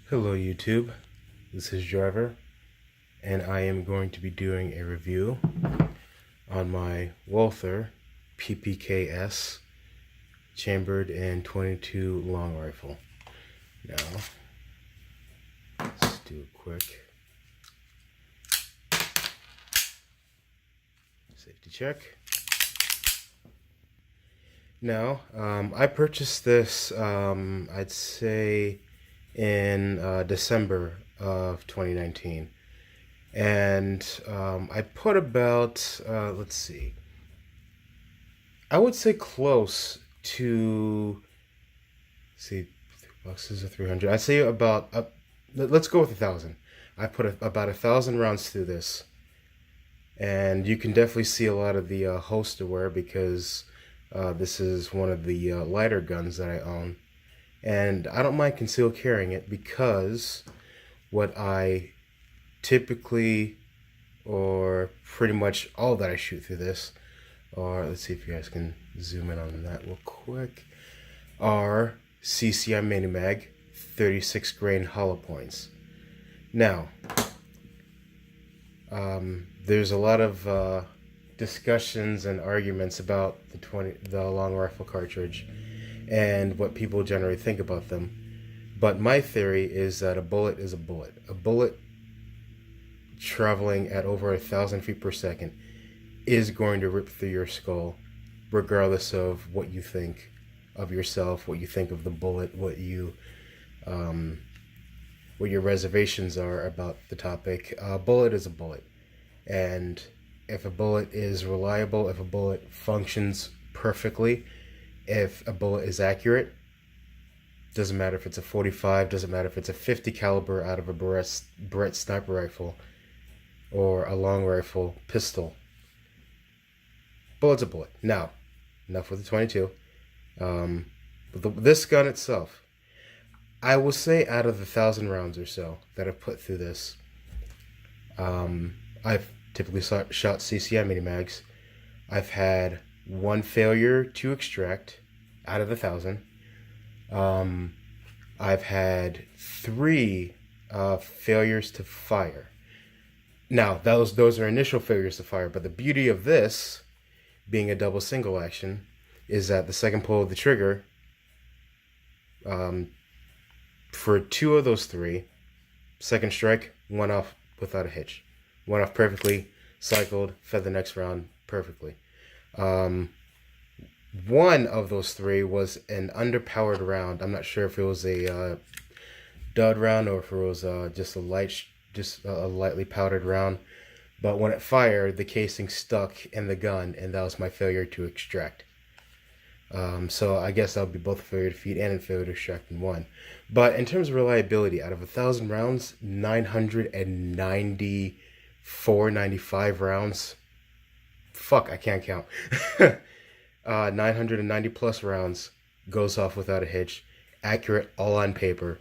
Hello YouTube, this is Driver, and I am going to be doing a review on my Walther PPKS chambered and 22 long rifle. Now, let's do a quick safety check. Now, I purchased this, I'd say in December of 2019. And I put about, let's see, I would say close to, see, boxes of 300. I'd say about, let's go with 1,000. I put about 1,000 rounds through this. And you can definitely see a lot of the holster wear because this is one of the lighter guns that I own. And I don't mind concealed carrying it because what I typically, or pretty much all that I shoot through this, or let's see if you guys can zoom in on that real quick, are CCI Mini Mag 36 grain hollow points. Now, there's a lot of discussions and arguments about the long rifle cartridge and what people generally think about them. But my theory is that a bullet is a bullet. A bullet traveling at over 1,000 feet per second is going to rip through your skull, regardless of what you think of yourself, what you think of the bullet, what your reservations are about the topic. A bullet is a bullet. And if a bullet is reliable, if a bullet functions perfectly, if a bullet is accurate, doesn't matter if it's a 45, doesn't matter if it's a 50 caliber out of a Barrett sniper rifle or a long rifle pistol. Bullet's a bullet. Now, enough with the 22. This gun itself, I will say out of the 1,000 rounds or so that I've put through this, I've typically shot CCI Mini Mags. I've had one failure to extract out of 1,000. I've had 3 failures to fire. Now, those are initial failures to fire, but the beauty of this, being a double single action, is that the second pull of the trigger, for 2 of those 3, second strike, went off without a hitch. Went off perfectly, cycled, fed the next round perfectly. One of those 3 was an underpowered round. I'm not sure if it was a dud round or if it was just a lightly powdered round. But when it fired, the casing stuck in the gun, and that was my failure to extract. So I guess that would be both a failure to feed and a failure to extract in one. But in terms of reliability, out of 1,000 rounds, 994, 95 rounds. Fuck, I can't count. 990 plus rounds goes off without a hitch, accurate, all on paper.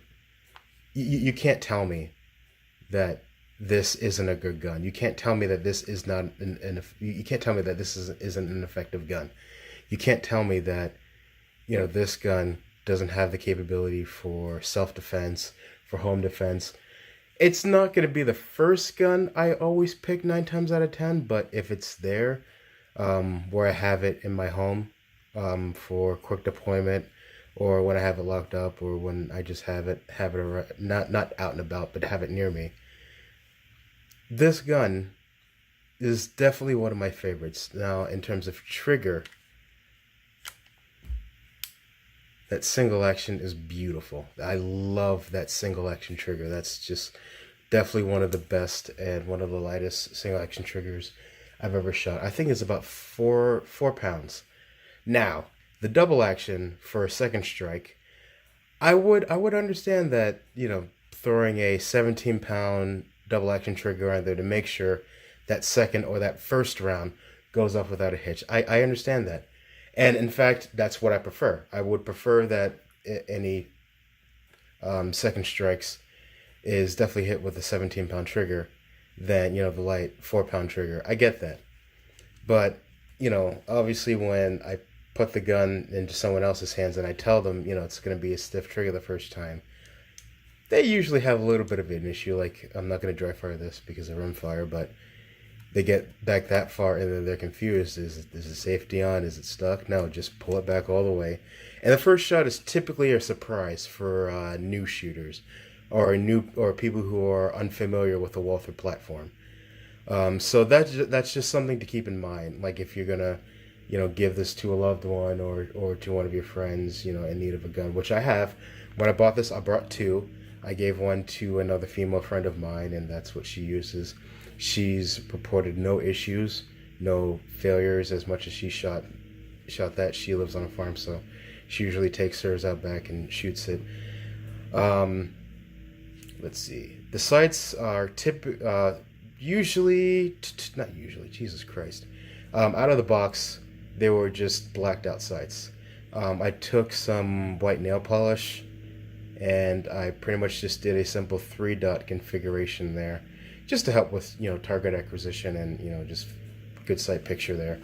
You can't tell me that this isn't a good gun. You can't tell me that this is not you can't tell me that this isn't an effective gun. You can't tell me that, this gun doesn't have the capability for self-defense, for home defense. It's not going to be the first gun I always pick 9 times out of 10, but if it's there, where I have it in my home for quick deployment, or when I have it locked up, or when I just have it not out and about, but have it near me. This gun is definitely one of my favorites. Now, in terms of trigger, that single action is beautiful. I love that single action trigger. That's just definitely one of the best and one of the lightest single action triggers I've ever shot. I think it's about 4 pounds. Now, the double action for a second strike, I would understand that, throwing a 17-pound double action trigger on there to make sure that second or that first round goes off without a hitch. I understand that. And in fact, that's what I prefer. I would prefer that any second strikes is definitely hit with a 17-pound trigger than, the light 4-pound trigger. I get that. But, obviously when I put the gun into someone else's hands and I tell them, it's going to be a stiff trigger the first time, they usually have a little bit of an issue. Like, I'm not going to dry fire this because of rimfire, but they get back that far and then they're confused. Is the safety on? Is it stuck? No, just pull it back all the way. And the first shot is typically a surprise for new shooters or people who are unfamiliar with the Walther platform. So that's just something to keep in mind. Like if you're gonna, give this to a loved one or to one of your friends, in need of a gun, which I have. When I bought this, I brought two. I gave one to another female friend of mine, and that's what she uses. She's reported no issues, no failures. As much as she shot that, she lives on a farm, so she usually takes hers out back and shoots it. Let's see. The sights are usually, not usually, Jesus Christ. Out of the box, they were just blacked out sights. I took some white nail polish and I pretty much just did a simple 3-dot configuration there just to help with, target acquisition and, just good sight picture there.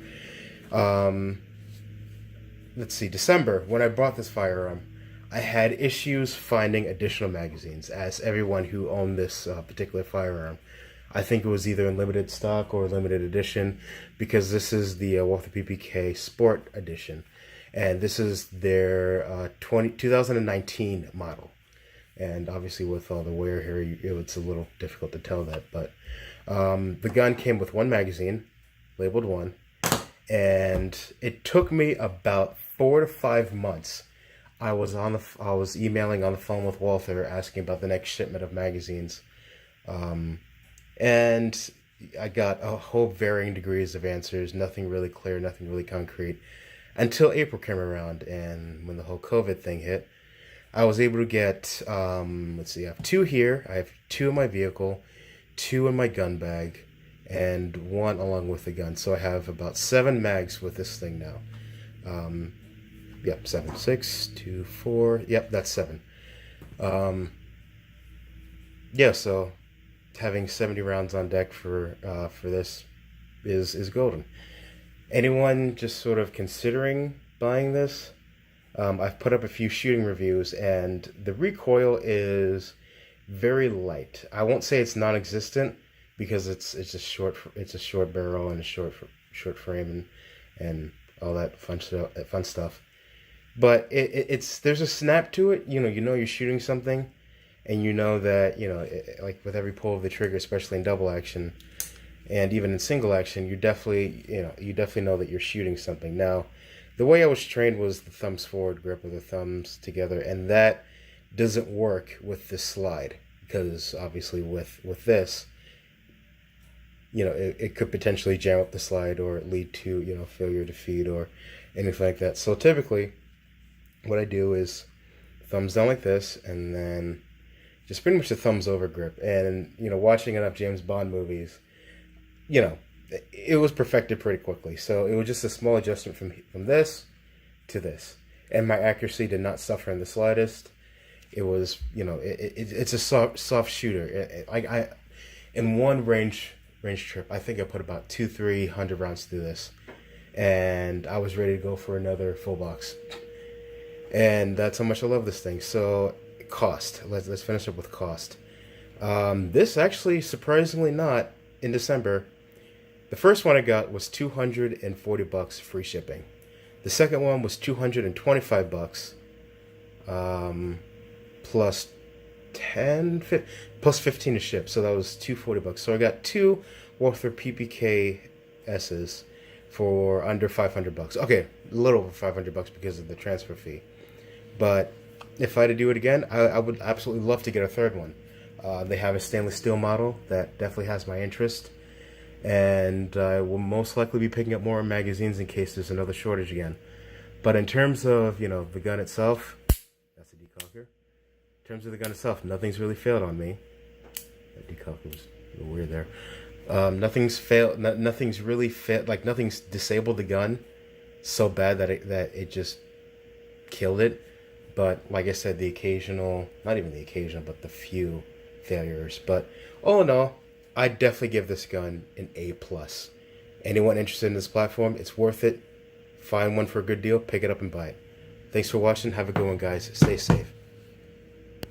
Let's see, December, when I bought this firearm, I had issues finding additional magazines, as everyone who owned this particular firearm. I think it was either in limited stock or limited edition, because this is the Walther PPK Sport Edition. And this is their 2019 model. And obviously with all the wear here, it's a little difficult to tell that. But the gun came with one magazine, labeled 1. And it took me about 4 to 5 months. I was emailing on the phone with Walther asking about the next shipment of magazines. And I got a whole varying degrees of answers, nothing really clear, nothing really concrete, until April came around. And when the whole COVID thing hit, I was able to get, let's see, I have 2 here. I have 2 in my vehicle, 2 in my gun bag, and 1 along with the gun. So I have about 7 mags with this thing now. Yep, 7. 6, 2, 4. Yep, that's 7. Yeah, so having 70 rounds on deck for this is golden. Anyone just sort of considering buying this? I've put up a few shooting reviews, and the recoil is very light. I won't say it's non-existent because it's a short barrel and a short frame and all that fun stuff. But there's a snap to it. You know you're shooting something, and you know that like with every pull of the trigger, especially in double action, and even in single action, you definitely know that you're shooting something. Now, the way I was trained was the thumbs forward grip or the thumbs together, and that doesn't work with this slide because obviously with this, it could potentially jam up the slide or lead to failure to feed or anything like that. So typically, what I do is thumbs down like this, and then just pretty much a thumbs over grip. And watching enough James Bond movies, it was perfected pretty quickly. So it was just a small adjustment from this to this, and my accuracy did not suffer in the slightest. It was it's a soft shooter. I in one range trip, I think I put about 200-300 rounds through this, and I was ready to go for another full box. And that's how much I love this thing. So cost. Let's finish up with cost. This actually, surprisingly not, in December. The first one I got was $240 free shipping. The second one was $225 plus 15 to ship. So that was $240. So I got 2 Walther PPK S's for under $500. Okay, a little over $500 because of the transfer fee. But if I had to do it again, I would absolutely love to get a third one. They have a stainless steel model that definitely has my interest. And I will most likely be picking up more magazines in case there's another shortage again. But in terms of, the gun itself, that's a decocker. In terms of the gun itself, nothing's really failed on me. That decocker was a little weird there. Nothing's failed. Nothing's really failed. Like, nothing's disabled the gun so bad that it just killed it. But like I said, not even the occasional, but the few failures. But all in all, I'd definitely give this gun an A+. Anyone interested in this platform, it's worth it. Find one for a good deal, pick it up and buy it. Thanks for watching. Have a good one, guys. Stay safe.